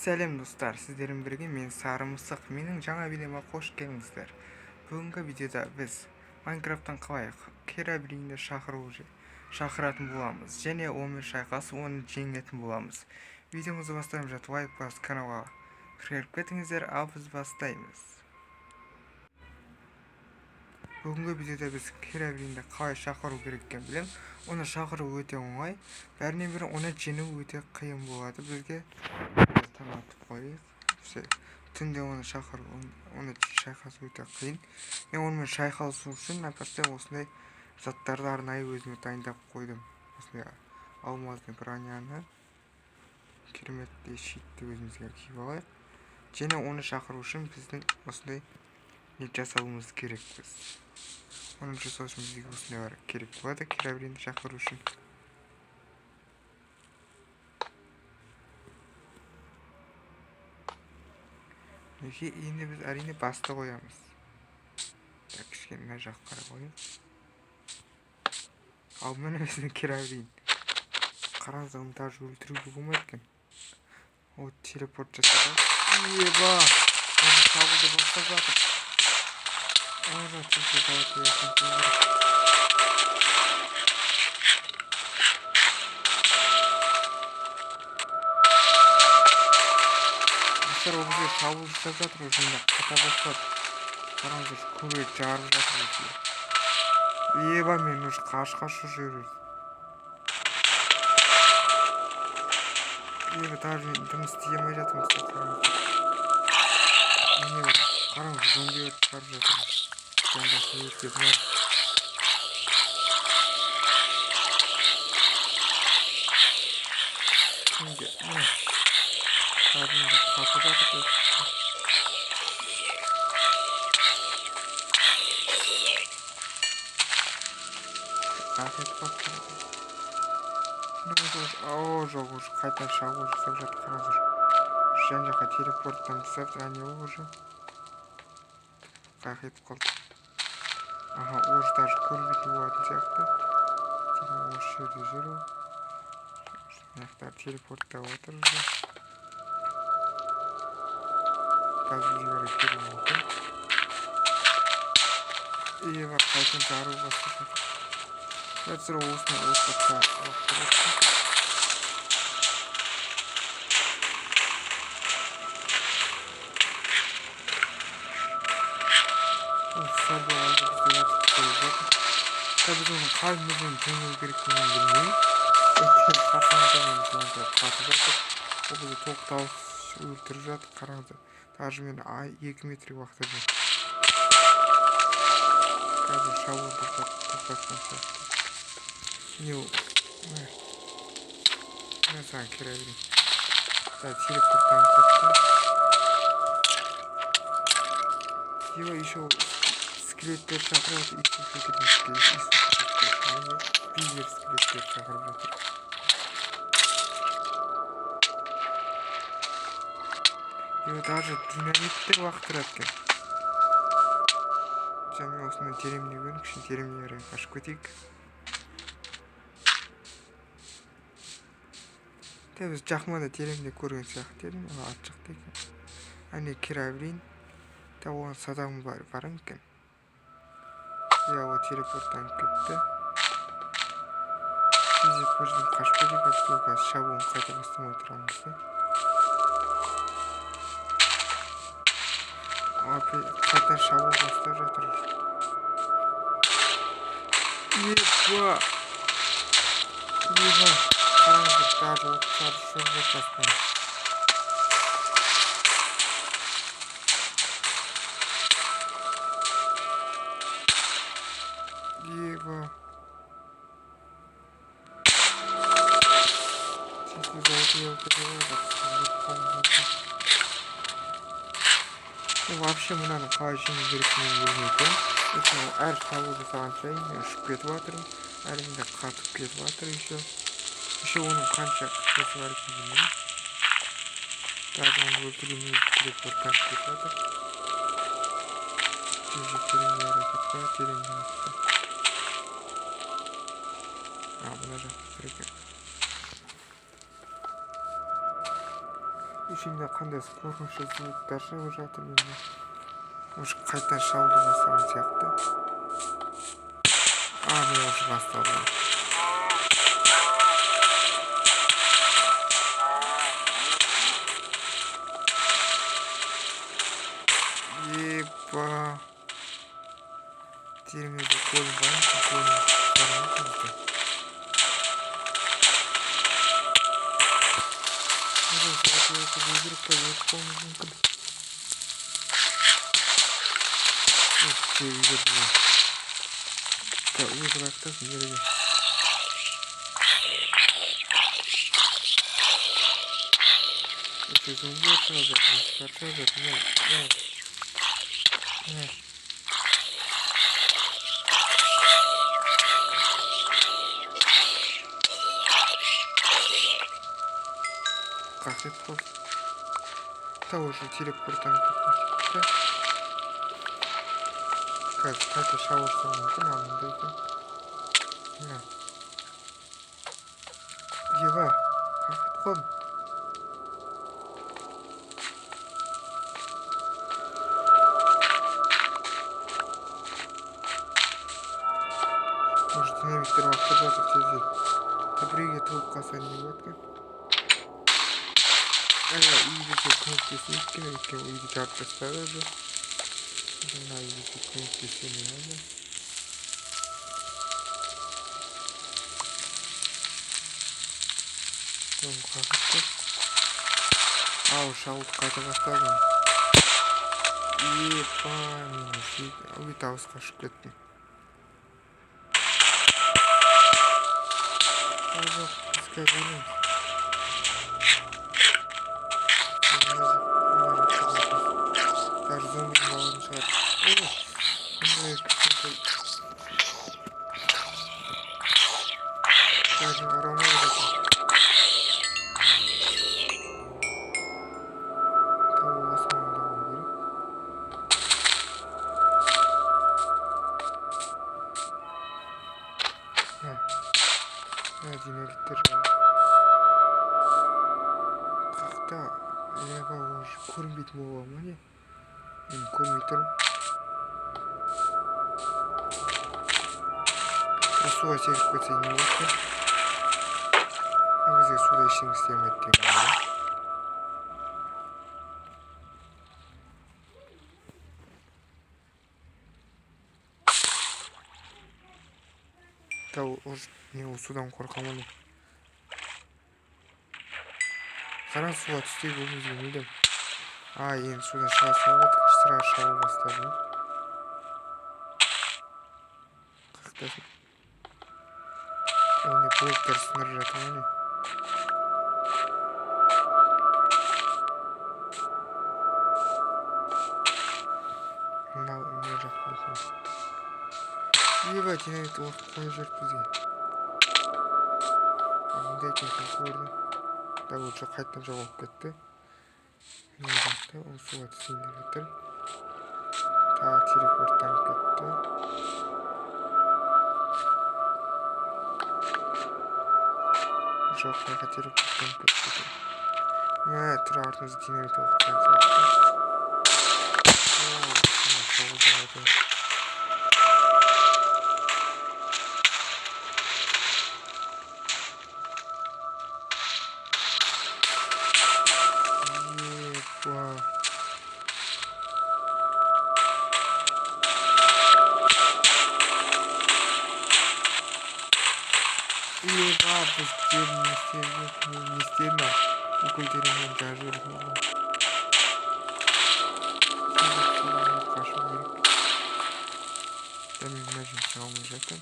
Сәлем достар, сіздермен бірге мен Сары Мысық. Менің жаңа видеома қош келдіңіздер. Бүгінгі видеода біз Майнкрафттан қалай Керабринді шақыратын боламыз және онымен шайқасып оны жеңетін боламыз. Видеомызды бастаймыз жатып лайк басып каналға кіріп кетіңіздер, ал біз бастаймыз. Бүгінгі видеода біз Керабринді қалай шақыру керек екенін білеміз. Оны шақыру өте оңай. Бәрінен бері оны жеңу өте қиын болады бізге. Таматып қойып, түнде оны шайқасу өте қиын. Мен онымен шайқасу үшін например осындай заттарды арнайы өзіме дайындап қойдым. Осындай алмазный броняны, кереметтей щитті өзімізге киіп алайық. Және оны шақыру үшін біздің осындай не жасауымыз керекпіз. Оны жасау үшін бізге осындай керек болады Керабринді шақыру үшін. Енді біз әрине басты қоямыз. Кішкене мына жаққа қарай қойып. Ал міне біздің Керабрин. Қараңыз, оны даже өлтіруге болмайды екен. О, телепорт жасады. Еба! Оны шабуды бастап жатыр. Ол бізге шабуыл жасап жатыр, осында қата бастады. Қараңыз, көбірек жарып жатыр бізге. Еба, мен уже қаш-қашы жүрмін. Еба, даже мен дым істей алмай жатырмыз. Қараңыз, зомби өтіп барып жатырмыз. Жан-жаққа өртеп бар. Şimdi Kerabrinді қатып жатыр. Қақет қақет. Жоқ, уже қайта шабуыл жасап жатыр. Қараңыз, жан-жаққа телепорттан жасап, әне уже қақет қалды. Аха, уже даже көрмейтін болатын сияқты. Осы жерде жүру. Мынаяқтар телепорттап отыр уже. Қазір қарай келуі мүмкін. Ева, қайтын жару бастап жатыр. Қазір осыны отқа уақыты. Сәлбі алды бізде өтіп қойып жатыр. Біз оның қалмызын жеңу керектігін білмеймін. Қасаңызда мен қатып жатыр. Ол бізді тоқталыс өлтіріп жатыр. Қараңыздар. Даже мен 2 метр уақыт жүрмін. Қазір шабуыл тоқтатқан сияқты. Міне саған Керабрин. Телепорттан кетті. Ева, еще скелеттер шақырып жатыр. Пиздер скелеттер шақырып жатыр. Ева, даже динамиттер уақыттыр әткен. Және осындай тереміне көрін, кішін тереміне қарай қашып кетейік. Біз жақмада тереміне көрген сияқты едім, ат жақта екен. Әне Керабрин. Оған садағым бар екен. О, телепорттан кетті. Физик бірден қашып кетейік, қазір шабуын қайта бастамай тұрамыз. Қайта шабуыл бастап жатыр. Еба! Қараңыздар, даже оттар шөп жатқан. Еба! Честно, вообще мынаны қалай жеңу керектігін білмейтін. Әр шабуыл жасаған сайын мен ұшып кетіп жатырмын. Әлімде қатып кетіп жатыр еще. Еще оның қанша күшесі бар екенін білмеймін. Даже оны өлтіруіміз телепорттан кетіп жатыр. Тереміне әрекет бар, тереміне атты. Мына жақта тұр екен. ішімде қандай қорқынышты звуктар шығып жатыр менде. Уже қайтадан шабуыл бастаған сияқты. Мен уже басталды. Еба. Термеде колым бар ма? Колым қарамайды. Как это? Того же телепортом кетті. Қазір қайта шауырсам мүмкін амында екен. Ева, қақыт қол. Может, динамиктер уақытта жатыр тезден. Біреуге тауып қалса не болады екен? Үйде көмектесін өйткені үйде жарып тастады уже. Жаңа үйде көмектесін әлі. Қағытты. Шауылды қайта бастадым. Епа, мен өйт ауысқа ұшып кеттім. Жоқ, бізге көрмейміз. Даже зомби баланы шығар. Даже арамай жатыр. Тауы османда болу керек. Динамиттер қақта еба уже көрінбейтін бола ма не? Мен көрмей тұрмын. Суға секіріп кетсе не болады? Бізге суда ештеңе істемейді деген ғой. Не судан қорқамын. Қара суға түстей болмыз білдім. Енді судан шыға салып сыра шауы бастады. Қақтасын. Ол не блоктар сыныр жатыр ма не? Мынау не жақ болсын. Еба, динамитті уақыт қойып жүріп бізге. Мұндай екенсін көрдім. Лучше қайтадан жоғалып кетті. Мына жақта ол суға түсейін деп жатыр. Телепорттанып кетті. Жоқ, қайға телепорттанып кетті. Тұра артымызды динамит уақыттан сияқты. Biz gelin isteyenler ülkelerinin cazırı oldu. Karşı olarak ben imajım çalmayacaktım.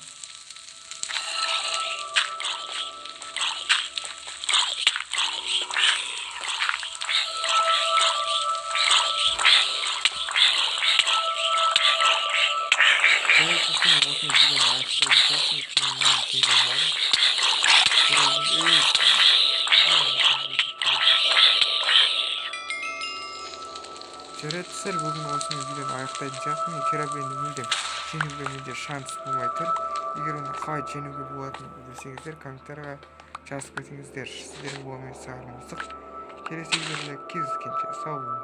Жаратсыздар, бүгін осымен видеоны аяқтайтын сияқтымын. Керабинді мүлдем жеңуге менде шанс болмай тұр. Егер оны қалай жеңуге болатынын білсеңіздер, комментарияға жазып кетіңіздер. Сіздердің болуымен сағынымыздық. келесі видеода кездескенше сау болыңыз.